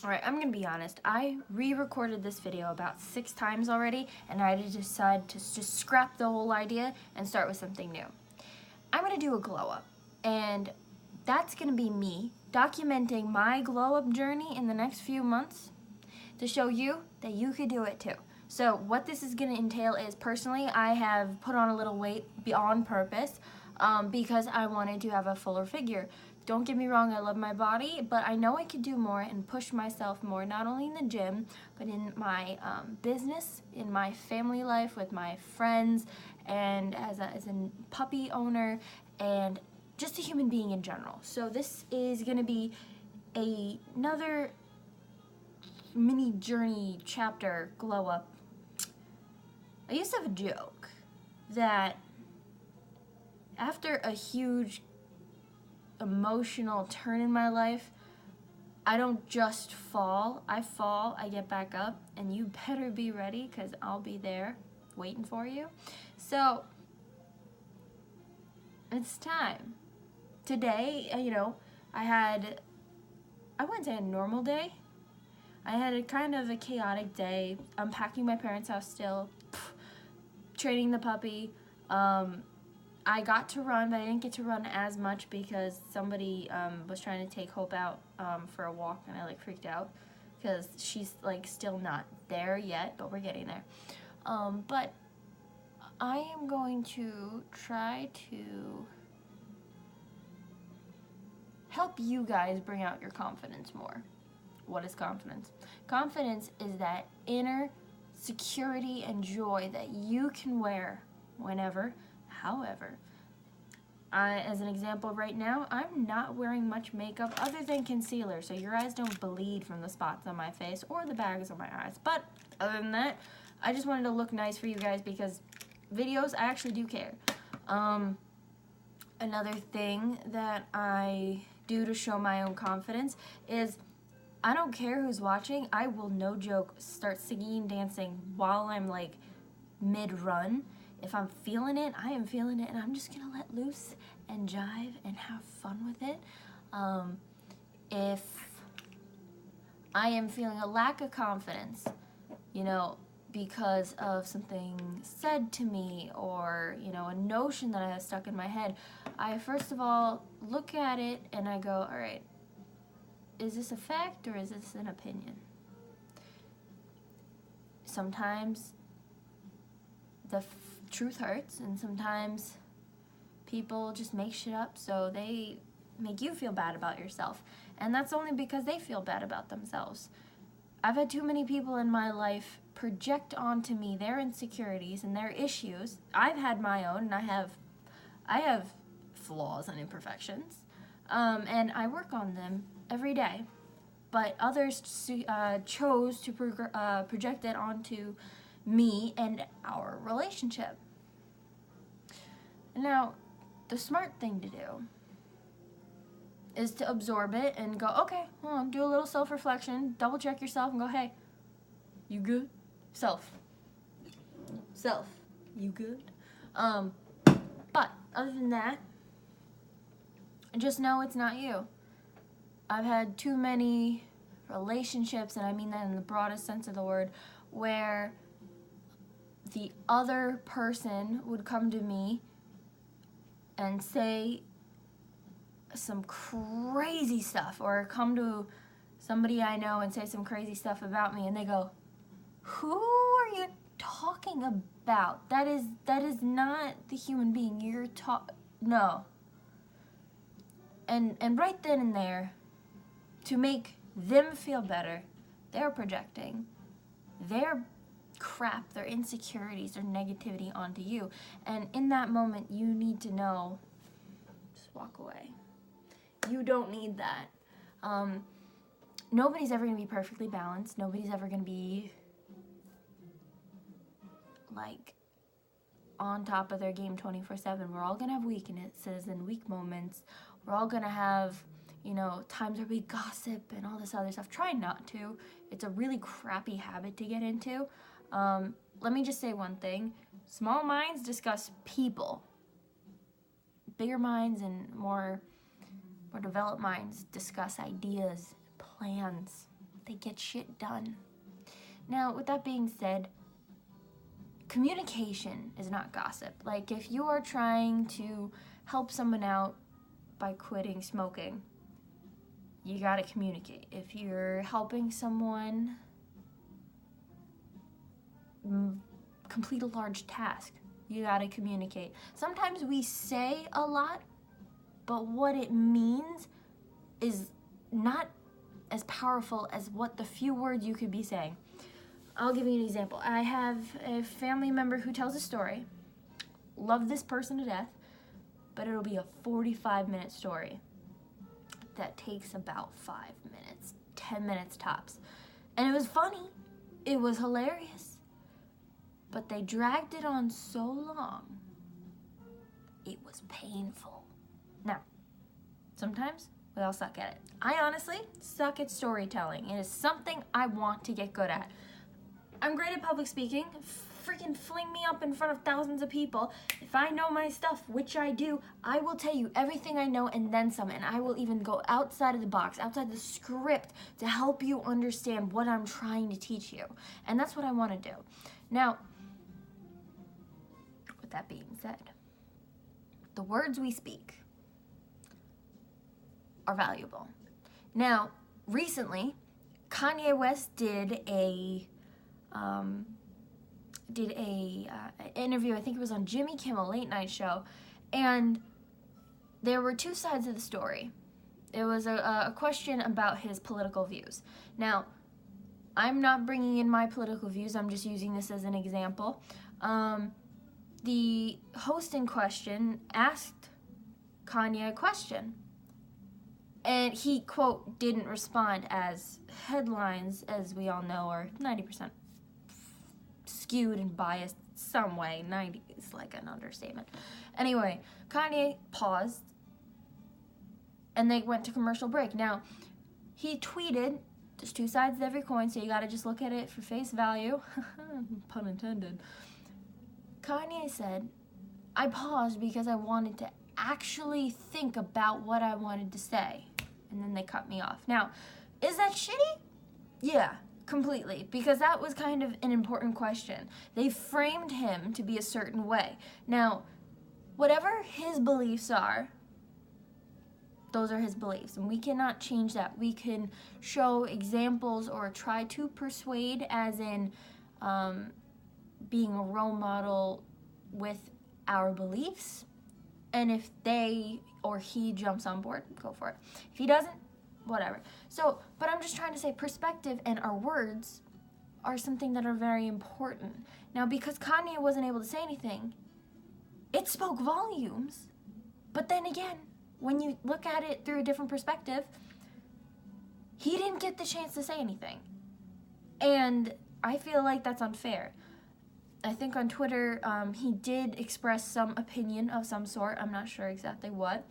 Alright, I'm gonna be honest. I re-recorded this video about 6 times already, and I decided to just scrap the whole idea and start with something new. I'm gonna do a glow up, and that's gonna be me documenting my glow up journey in the next few months to show you that you could do it too. So what this is gonna entail is, personally, I have put on a little weight on purpose because I wanted to have a fuller figure. Don't get me wrong, I love my body, but I know I could do more and push myself more, not only in the gym, but in my business, in my family life, with my friends, and as a puppy owner, and just a human being in general. So this is gonna be another mini journey chapter glow up. I used to have a joke that after a huge emotional turn in my life, I don't just fall. I fall, I get back up, and you better be ready because I'll be there waiting for you. So it's time. Today, I wouldn't say a normal day. I had a kind of a chaotic day, unpacking my parents' house still, training the puppy. I got to run, but I didn't get to run as much because somebody was trying to take Hope out for a walk, and I freaked out because she's still not there yet, but we're getting there. But I am going to try to help you guys bring out your confidence more. What is confidence? Confidence is that inner security and joy that you can wear whenever, however. As an example right now, I'm not wearing much makeup other than concealer, so your eyes don't bleed from the spots on my face or the bags on my eyes. But other than that, I just wanted to look nice for you guys because videos, I actually do care. Another thing that I do to show my own confidence is I don't care who's watching. I will, no joke, start singing and dancing while I'm mid-run. If I'm feeling it, I am feeling it, and I'm just gonna let loose and jive and have fun with it. If I am feeling a lack of confidence, because of something said to me or, a notion that I have stuck in my head, I first of all look at it and I go, all right, is this a fact or is this an opinion? Sometimes the truth hurts, and sometimes people just make shit up so they make you feel bad about yourself, and that's only because they feel bad about themselves. I've had too many people in my life project onto me their insecurities and their issues. I've had my own, and I have flaws and imperfections, and I work on them every day, but others chose to project it onto me and our relationship. Now, the smart thing to do is to absorb it and go, okay, hold on, do a little self-reflection, double check yourself and go, hey, you good? Self, you good? But other than that, just know it's not you. I've had too many relationships, and I mean that in the broadest sense of the word, where the other person would come to me and say some crazy stuff, or come to somebody I know and say some crazy stuff about me, and they go, who are you talking about? That is not the human being you're no. And right then and there, to make them feel better, they're projecting their crap, their insecurities, their negativity onto you. And in that moment, you need to know, just walk away. You don't need that. Nobody's ever going to be perfectly balanced. Nobody's ever going to be on top of their game 24/7. We're all going to have weaknesses and weak moments. We're all going to have, times where we gossip and all this other stuff. Try not to. It's a really crappy habit to get into. Let me just say one thing. Small minds discuss people. Bigger minds and more developed minds discuss ideas, plans. They get shit done. Now, with that being said, communication is not gossip. Like, if you are trying to help someone out by quitting smoking, you gotta communicate. If you're helping someone complete a large task, you gotta communicate. Sometimes we say a lot, but what it means is not as powerful as what the few words you could be saying. I'll give you an example. I have a family member who tells a story. Love this person to death, but it'll be a 45-minute story that takes about 5 minutes, 10 minutes tops. And it was funny. It was hilarious. But they dragged it on so long, it was painful. Now, sometimes we all suck at it. I honestly suck at storytelling. It is something I want to get good at. I'm great at public speaking. Freaking fling me up in front of thousands of people. If I know my stuff, which I do, I will tell you everything I know and then some. And I will even go outside of the box, outside the script, to help you understand what I'm trying to teach you. And that's what I want to do. Now, with that being said, the words we speak are valuable. Now, recently, Kanye West did a interview. I think it was on Jimmy Kimmel late night show, and there were two sides of the story. It was a question about his political views. Now, I'm not bringing in my political views. I'm just using this as an example. The host in question asked Kanye a question, and he, quote, didn't respond, as headlines, as we all know, are 90% skewed and biased some way. 90 is like an understatement. Anyway, Kanye paused, and they went to commercial break. Now, he tweeted, there's two sides to every coin, so you gotta just look at it for face value. Pun intended. Kanye said, I paused because I wanted to actually think about what I wanted to say. And then they cut me off. Now, is that shitty? Yeah, completely. Because that was kind of an important question. They framed him to be a certain way. Now, whatever his beliefs are, those are his beliefs. And we cannot change that. We can show examples or try to persuade, as in being a role model with our beliefs. And if they or he jumps on board, go for it. If he doesn't, whatever. So, but I'm just trying to say perspective and our words are something that are very important. Now, because Kanye wasn't able to say anything, it spoke volumes. But then again, when you look at it through a different perspective, he didn't get the chance to say anything. And I feel like that's unfair. I think on Twitter, he did express some opinion of some sort. I'm not sure exactly what.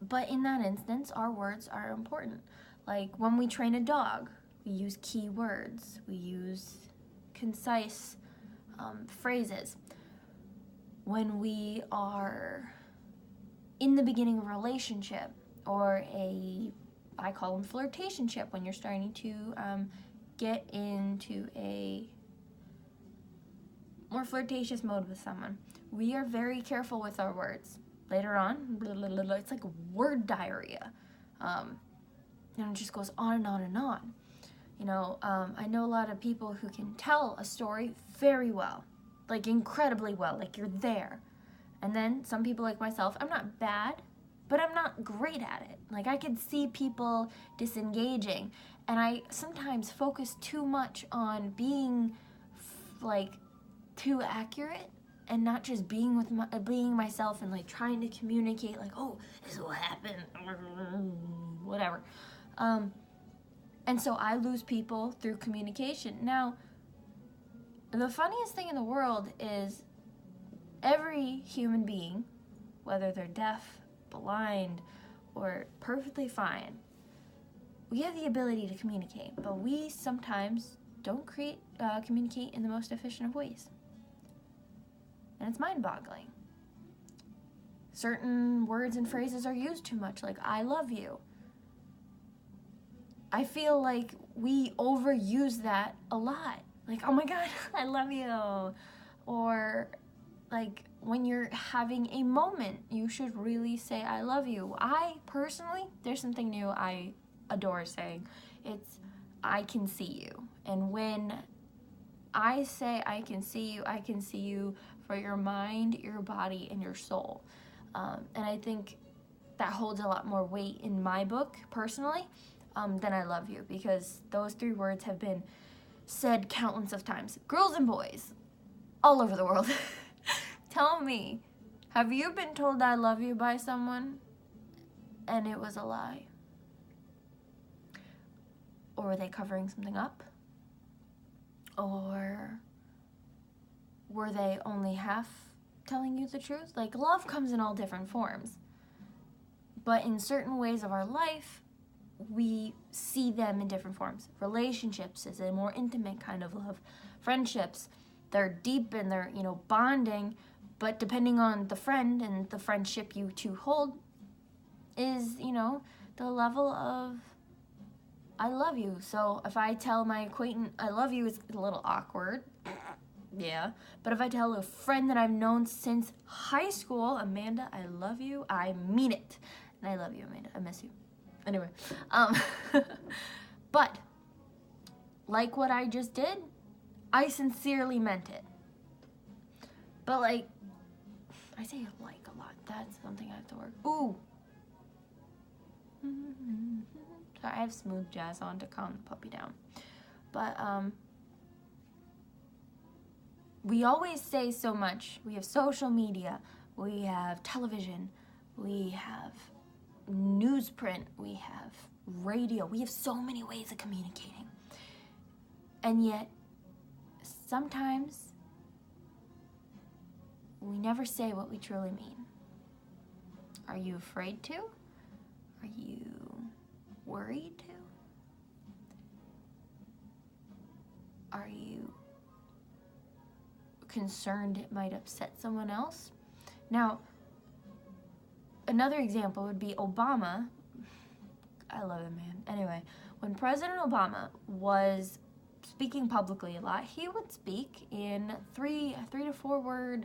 But in that instance, our words are important. Like when we train a dog, we use key words. We use concise phrases. When we are in the beginning of a relationship, or I call them flirtationship, when you're starting to get into a more flirtatious mode with someone, we are very careful with our words. Later on, it's like word diarrhea. It just goes on and on and on. You know, I know a lot of people who can tell a story very well, like incredibly well, like you're there. And then some people like myself, I'm not bad, but I'm not great at it. Like I could see people disengaging, and I sometimes focus too much on being like too accurate and not just being being myself and like trying to communicate like, oh, this is what happened, whatever. And so I lose people through communication. Now, the funniest thing in the world is every human being, whether they're deaf, blind, or perfectly fine, we have the ability to communicate, but we sometimes don't communicate in the most efficient of ways. And it's mind-boggling. Certain words and phrases are used too much, like I love you. I feel like we overuse that a lot. Like, oh my God, I love you. Or like when you're having a moment, you should really say I love you. I personally, there's something new I adore saying. It's I can see you. And when I say I can see you for your mind, your body, and your soul. And I think that holds a lot more weight in my book, personally, than I love you, because those 3 words have been said countless of times. Girls and boys, all over the world. Tell me, have you been told I love you by someone and it was a lie? Or were they covering something up? Or were they only half telling you the truth? Like, love comes in all different forms. But in certain ways of our life, we see them in different forms. Relationships is a more intimate kind of love. Friendships, they're deep and they're, bonding, but depending on the friend and the friendship you two hold is, the level of I love you. So if I tell my acquaintance I love you, it's a little awkward. Yeah. But if I tell a friend that I've known since high school, Amanda, I love you, I mean it. And I love you, Amanda. I miss you. Anyway, but like what I just did, I sincerely meant it. But I say like a lot. That's something I have to work. Ooh. Sorry, I have smooth jazz on to calm the puppy down. But we always say so much. We have social media. We have television. We have newsprint, we have radio, we have so many ways of communicating. And yet, sometimes, we never say what we truly mean. Are you afraid to? Are you worried to? Are you concerned it might upset someone else? Now, another example would be Obama. I love him, man. Anyway, when President Obama was speaking publicly a lot, he would speak in three to 4 word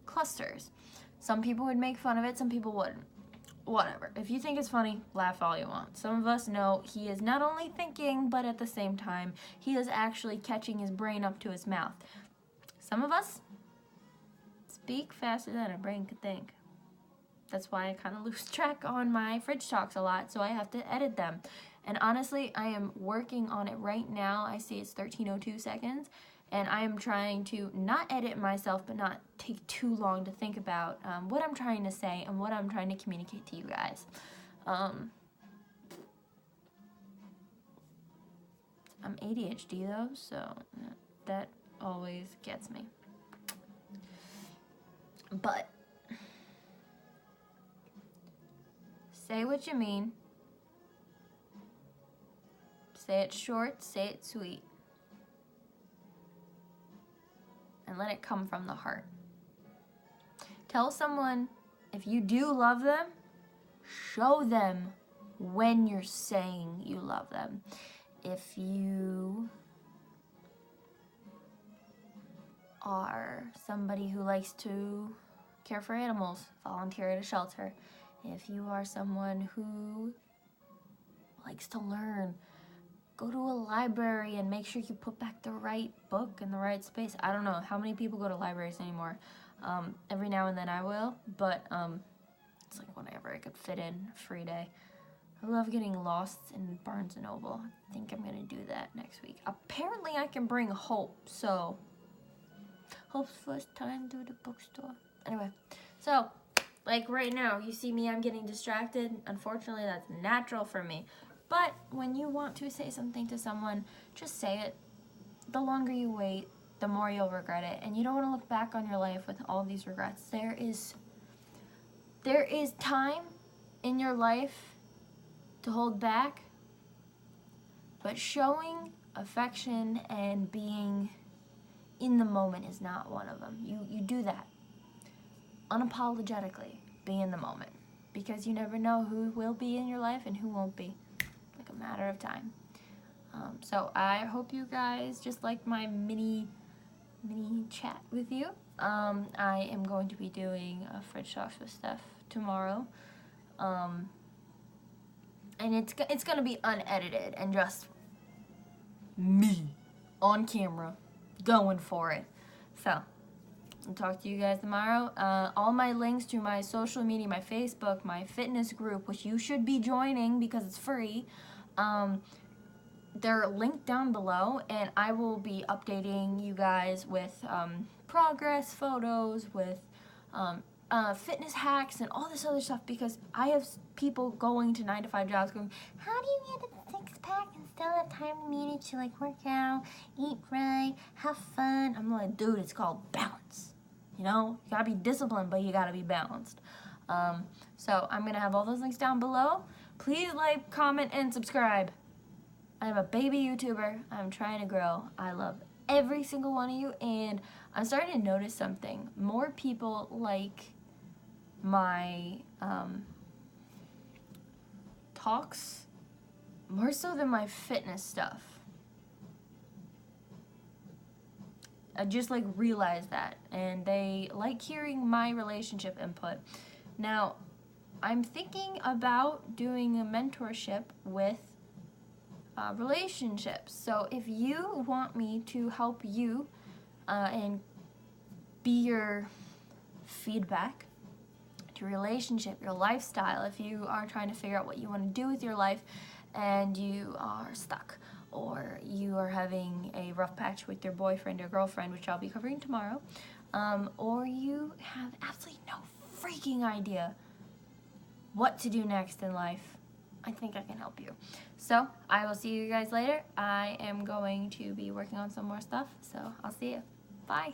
clusters. Some people would make fun of it, some people wouldn't. Whatever. If you think it's funny, laugh all you want. Some of us know he is not only thinking, but at the same time, he is actually catching his brain up to his mouth. Some of us speak faster than our brain could think. That's why I kind of lose track on my fridge talks a lot, so I have to edit them. And honestly, I am working on it right now. I see it's 13:02 seconds, and I am trying to not edit myself, but not take too long to think about what I'm trying to say and what I'm trying to communicate to you guys. I'm ADHD though, so that always gets me. But say what you mean. Say it short, say it sweet. And let it come from the heart. Tell someone, if you do love them, show them when you're saying you love them. If you are somebody who likes to care for animals, volunteer at a shelter. If you are someone who likes to learn, go to a library and make sure you put back the right book in the right space. I don't know how many people go to libraries anymore. Every now and then I will, but it's like whenever I could fit in a free day. I love getting lost in Barnes & Noble. I think I'm gonna do that next week. Apparently I can bring Hope, so Hope's first time to the bookstore. Anyway, so like right now, you see me, I'm getting distracted. Unfortunately, that's natural for me. But when you want to say something to someone, just say it. The longer you wait, the more you'll regret it. And you don't want to look back on your life with all these regrets. There is time in your life to hold back, but showing affection and being in the moment is not one of them. You do that unapologetically. Be in the moment, because you never know who will be in your life and who won't be. Like like a matter of time. So I hope you guys just liked my mini chat with you. I am going to be doing a Fridge Talks with Steph tomorrow. And it's gonna be unedited and just me on camera going for it. So I'll talk to you guys tomorrow. All my links to my social media, my Facebook, my fitness group, which you should be joining because it's free, they're linked down below, and I will be updating you guys with progress photos, with fitness hacks, and all this other stuff, because I have people going to 9-to-5 jobs going, how do you get a six-pack and still have time needed to like work out, eat right, have fun? I'm like, dude, it's called balance. You know, you gotta be disciplined, but you gotta be balanced. So I'm gonna have all those links down below. Please like, comment, and subscribe. I'm a baby YouTuber. I'm trying to grow. I love every single one of you, and I'm starting to notice something. More people like my talks more so than my fitness stuff. I just like realized that, and they like hearing my relationship input. Now, I'm thinking about doing a mentorship with relationships. So if you want me to help you and be your feedback to your relationship, your lifestyle, if you are trying to figure out what you want to do with your life and you are stuck, or you are having a rough patch with your boyfriend or girlfriend, which I'll be covering tomorrow, or you have absolutely no freaking idea what to do next in life, I think I can help you. So I will see you guys later. I am going to be working on some more stuff, so I'll see you. Bye.